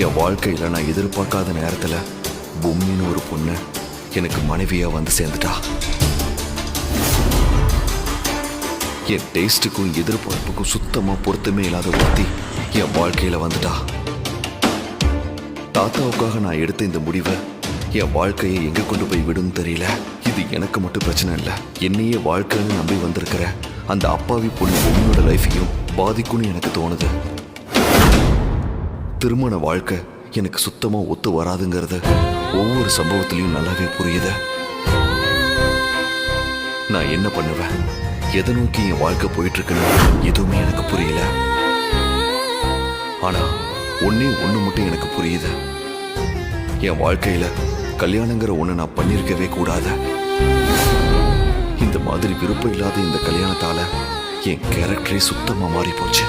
என் வாழ்க்கையில நான் எதிர்பார்க்காத நேரத்துல பூமின்னு ஒரு பொண்ணு எனக்கு மனைவியா வந்து சேர்ந்துட்டா. என் டேஸ்டுக்கும் எதிர்பார்ப்புக்கும் சுத்தமா பொருத்தமே இல்லாத ஒருத்தி என் வாழ்க்கையில வந்துட்டா. தாத்தாவுக்காக நான் எடுத்த இந்த முடிவை என் வாழ்க்கையை எங்க கொண்டு போய் விடும் தெரியல. இது எனக்கு மட்டும் பிரச்சனை இல்லை, என்னையே வாழ்க்கைன்னு நம்பி வந்திருக்கிற அந்த அப்பாவி பொண்ணு பொண்ணோட லைஃபையும் பாதிக்கும்னு எனக்கு தோணுது. திருமண வாழ்க்கை எனக்கு சுத்தமா ஒத்து வராதுங்கிறது ஒவ்வொரு சம்பவத்திலையும் நல்லாவே புரியுது. நான் என்ன பண்ணுவேன், எதை நோக்கி என் வாழ்க்கை போயிட்டு இருக்குன்னு எதுவுமே எனக்கு புரியல. ஆனா ஒண்ணு மட்டும் எனக்கு புரியுது, என் வாழ்க்கையில கல்யாணங்கிற ஒண்ணு நான் பண்ணிருக்கவே கூடாது. இந்த மாதிரி விருப்பம் இல்லாத இந்த கல்யாணத்தால என் கேரக்டரே சுத்தமா மாறி போச்சு.